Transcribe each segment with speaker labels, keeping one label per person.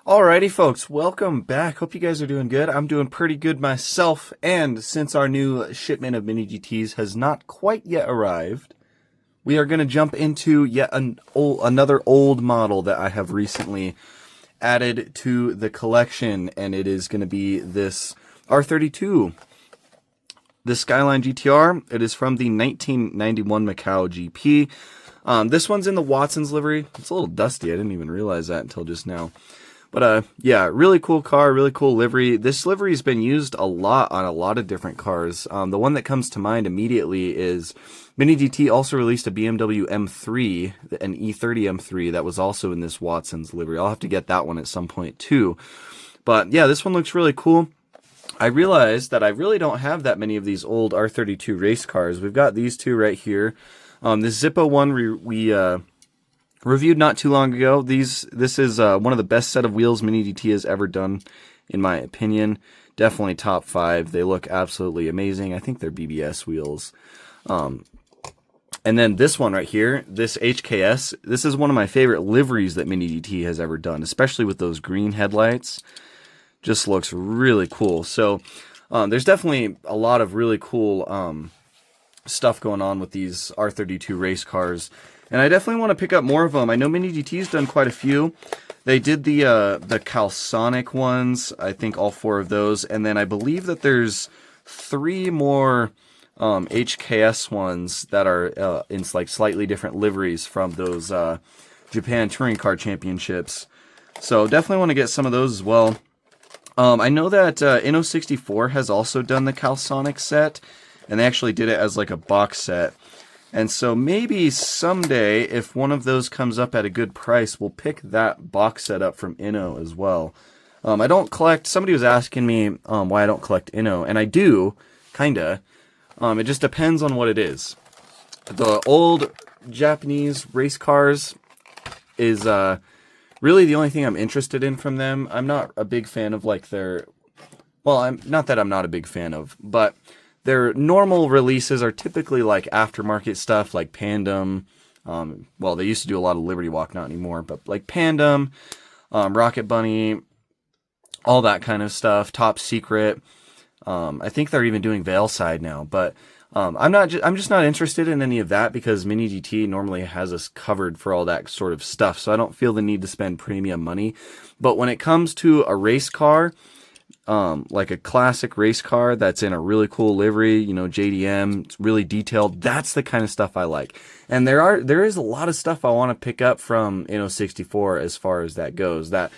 Speaker 1: Alrighty, folks, welcome back. Hope you guys are doing good. I'm doing pretty good myself, and since our new shipment of mini GTs has not quite yet arrived, we are going to jump into yet another old model that I have recently added to the collection, and it is going to be this R32, the Skyline GTR. It is from the 1991 Macau GP. This one's in the Watson's livery. It's a little dusty. I didn't even realize that until just now. But yeah, really cool car, really cool livery. This livery has been used a lot on a lot of different cars. The one that comes to mind immediately is Mini GT also released a BMW M3, an E30 M3 that was also in this Watson's livery. I'll have to get that one at some point too. But yeah, this one looks really cool. I realized that I really don't have that many of these old R32 race cars. We've got these two right here. This Zippo one we reviewed not too long ago. This is one of the best set of wheels Mini GT has ever done, in my opinion. Definitely top 5. They look absolutely amazing. I think they're BBS wheels. And then this one right here, this HKS, this is one of my favorite liveries that Mini GT has ever done, especially with those green headlights. Just looks really cool. So there's definitely a lot of really cool stuff going on with these R32 race cars. And I definitely want to pick up more of them. I know Mini GT's done quite a few. They did the Calsonic ones, I think all 4 of those. And then I believe that there's 3 more HKS ones that are in like slightly different liveries from those Japan Touring Car Championships. So definitely want to get some of those as well. I know that Inno64 has also done the Calsonic set, and they actually did it as like a box set. And so maybe someday, if one of those comes up at a good price, we'll pick that box set up from Inno as well. I don't collect, somebody was asking me why I don't collect Inno, and I do, kinda. It just depends on what it is. The old Japanese race cars is really the only thing I'm interested in from them. I'm not a big fan of like their, well, not that I'm not a big fan of, but their normal releases are typically like aftermarket stuff like Pandem. Well, they used to do a lot of Liberty Walk, not anymore, but like Pandem, Rocket Bunny, all that kind of stuff. Top Secret. I think they're even doing Veilside now, but I'm just not interested in any of that because Mini GT normally has us covered for all that sort of stuff. So I don't feel the need to spend premium money. But when it comes to a race car, like a classic race car that's in a really cool livery, you know, JDM, it's really detailed. That's the kind of stuff I like. And there is a lot of stuff I want to pick up from Inno64 as far as that goes. That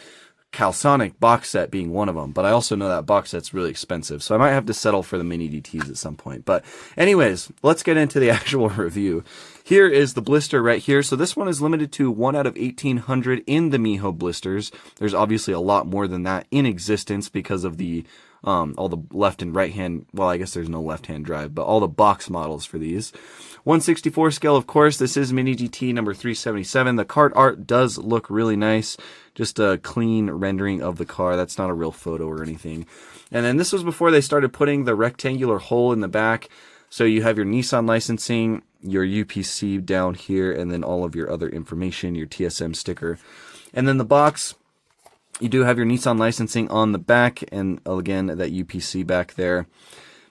Speaker 1: Calsonic box set being one of them, but I also know that box set's really expensive, so I might have to settle for the Mini GTs at some point. But anyways, let's get into the actual review. Here is the blister right here. So this one is limited to 1 out of 1,800 in the Miho blisters. There's obviously a lot more than that in existence because of the all the left and right hand, well, I guess there's no left hand drive, but all the box models for these. 1/64 scale, of course. This is Mini GT number 377. The card art does look really nice. Just a clean rendering of the car. That's not a real photo or anything. And then this was before they started putting the rectangular hole in the back. So you have your Nissan licensing, your UPC down here, and then all of your other information, your TSM sticker. And then the box, you do have your Nissan licensing on the back, and again, that UPC back there.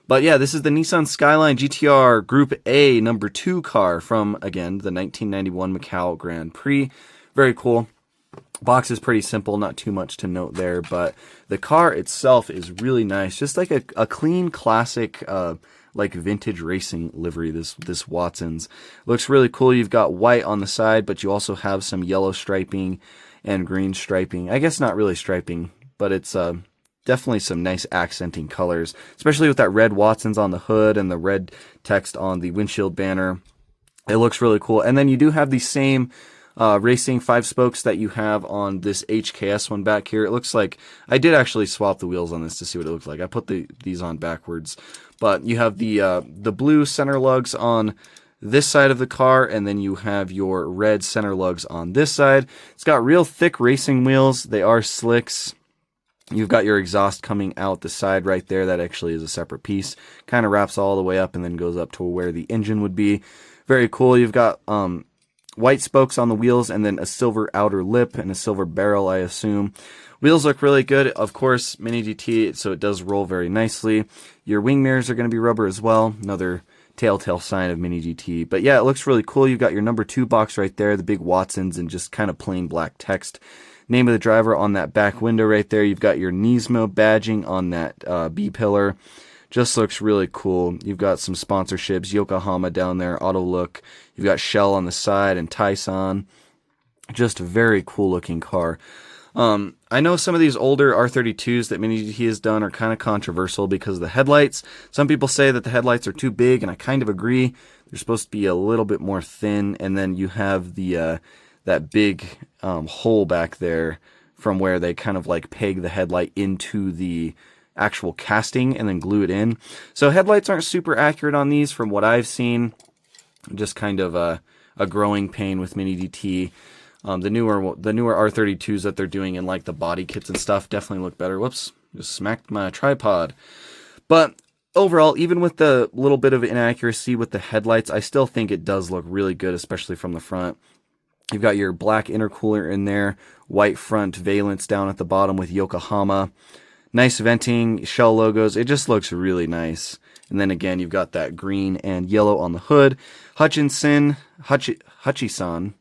Speaker 1: But yeah, this is the Nissan Skyline GTR Group A number 2 car from, again, the 1991 Macau Grand Prix. Very cool. Box is pretty simple, not too much to note there, but the car itself is really nice. Just like a clean, classic, like vintage racing livery, this Watson's. Looks really cool. You've got white on the side, but you also have some yellow striping and green striping. I guess not really striping, but it's definitely some nice accenting colors, especially with that red Watson's on the hood and the red text on the windshield banner. It looks really cool. And then you do have the same racing 5 spokes that you have on this HKS one back here. It looks like I did actually swap the wheels on this to see what it looks like. I put these on backwards, but you have the blue center lugs on this side of the car, and then you have your red center lugs on this side. It's got real thick racing wheels. They are slicks. You've got your exhaust coming out the side right there. That actually is a separate piece. Kind of wraps all the way up and then goes up to where the engine would be. Very cool. You've got white spokes on the wheels, and then a silver outer lip and a silver barrel, I assume. Wheels look really good. Of course, Mini GT, so it does roll very nicely. Your wing mirrors are going to be rubber as well. Another telltale sign of Mini GT. But yeah, it looks really cool. You've got your number 2 box right there, the big Watsons, and just kind of plain black text. Name of the driver on that back window right there. You've got your Nismo badging on that B-pillar. Just looks really cool. You've got some sponsorships, Yokohama down there, Autolook. You've got Shell on the side and Tyson. Just a very cool looking car. I know some of these older R32s that Mini GT has done are kind of controversial because of the headlights. Some people say that the headlights are too big, and I kind of agree. They're supposed to be a little bit more thin, and then you have the that big hole back there from where they kind of like peg the headlight into the actual casting and then glue it in. So headlights aren't super accurate on these from what I've seen. Just kind of a growing pain with Mini GT. The newer R32s that they're doing in like the body kits and stuff definitely look better. Whoops, just smacked my tripod. But overall, even with the little bit of inaccuracy with the headlights, I still think it does look really good, especially from the front. You've got your black intercooler in there, white front valence down at the bottom with Yokohama. Nice venting, Shell logos. It just looks really nice. And then again, you've got that green and yellow on the hood. Hutchinson on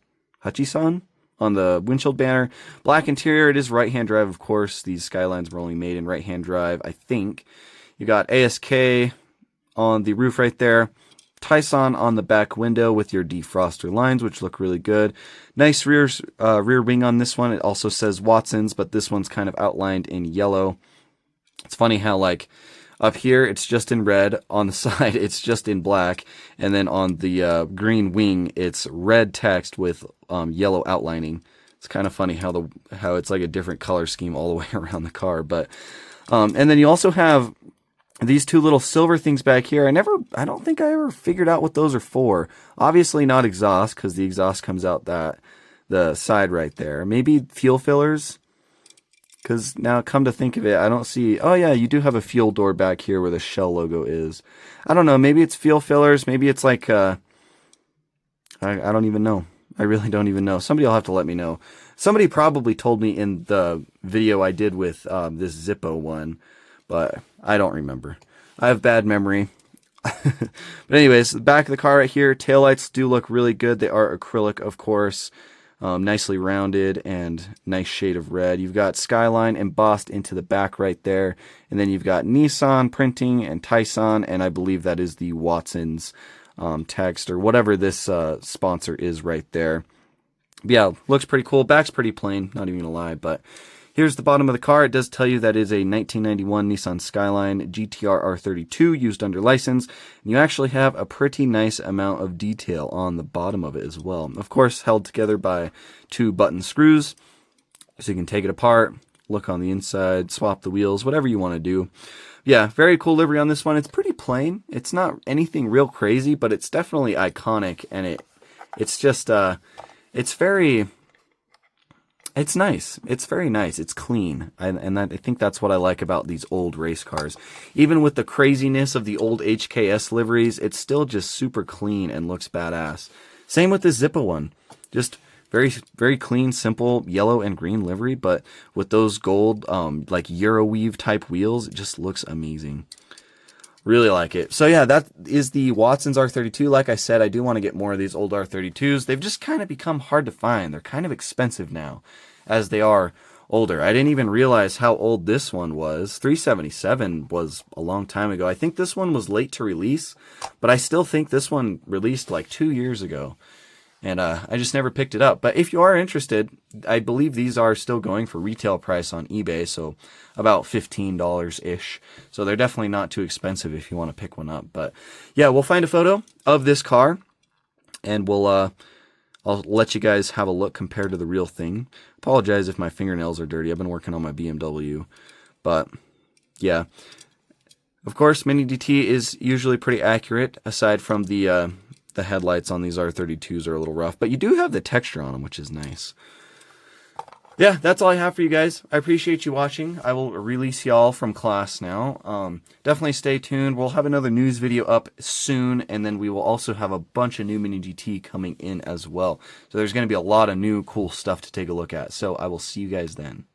Speaker 1: the windshield banner. Black interior. It is right-hand drive, of course. These Skylines were only made in right-hand drive, I think. You got ASK on the roof right there. Tyson on the back window with your defroster lines, which look really good. Nice rear wing on this one. It also says Watsons, but this one's kind of outlined in yellow. It's funny how, like, up here it's just in red, on the side it's just in black, and then on the green wing it's red text with yellow outlining. It's kind of funny how it's like a different color scheme all the way around the car. But and then you also have these two little silver things back here. I don't think I ever figured out what those are for. Obviously not exhaust, because the exhaust comes out the side right there. Maybe fuel fillers, because now come to think of it, I don't see... Oh yeah, you do have a fuel door back here where the Shell logo is. I don't know, maybe it's fuel fillers, maybe it's like... I don't even know. I really don't even know. Somebody will have to let me know. Somebody probably told me in the video I did with this Zippo one, but I don't remember. I have bad memory. But anyways, the back of the car right here, taillights do look really good. They are acrylic, of course. Nicely rounded and nice shade of red. You've got Skyline embossed into the back right there. And then you've got Nissan printing and Tyson, and I believe that is the Watsons text or whatever this sponsor is right there. But yeah, looks pretty cool. Back's pretty plain, not even gonna lie, but here's the bottom of the car. It does tell you that is a 1991 Nissan Skyline GTR R32 used under license. And you actually have a pretty nice amount of detail on the bottom of it as well. Of course, held together by 2 button screws. So you can take it apart, look on the inside, swap the wheels, whatever you want to do. Yeah, very cool livery on this one. It's pretty plain. It's not anything real crazy, but it's definitely iconic. And it's just, it's nice. It's very nice. It's clean. I think that's what I like about these old race cars. Even with the craziness of the old HKS liveries, it's still just super clean and looks badass. Same with this Zippo one. Just very, very clean, simple yellow and green livery, but with those gold, like Euroweave type wheels, it just looks amazing. Really like it. So yeah, that is the Watsons R32. Like I said, I do want to get more of these old R32s. They've just kind of become hard to find. They're kind of expensive now as they are older. I didn't even realize how old this one was. 377 was a long time ago. I think this one was late to release, but I still think this one released like 2 years ago. And I just never picked it up. But if you are interested, I believe these are still going for retail price on eBay, so about $15-ish. So they're definitely not too expensive if you want to pick one up. But yeah, we'll find a photo of this car, and I'll let you guys have a look compared to the real thing. Apologize if my fingernails are dirty. I've been working on my BMW. But yeah, of course, Mini GT is usually pretty accurate, aside from the headlights on these R32s are a little rough, but you do have the texture on them, which is nice. yeah, that's all I have for you guys. I appreciate you watching. I will release y'all from class now. Definitely stay tuned. We'll have another news video up soon, and then we will also have a bunch of new Mini GT coming in as well. So there's going to be a lot of new cool stuff to take a look at. So I will see you guys then.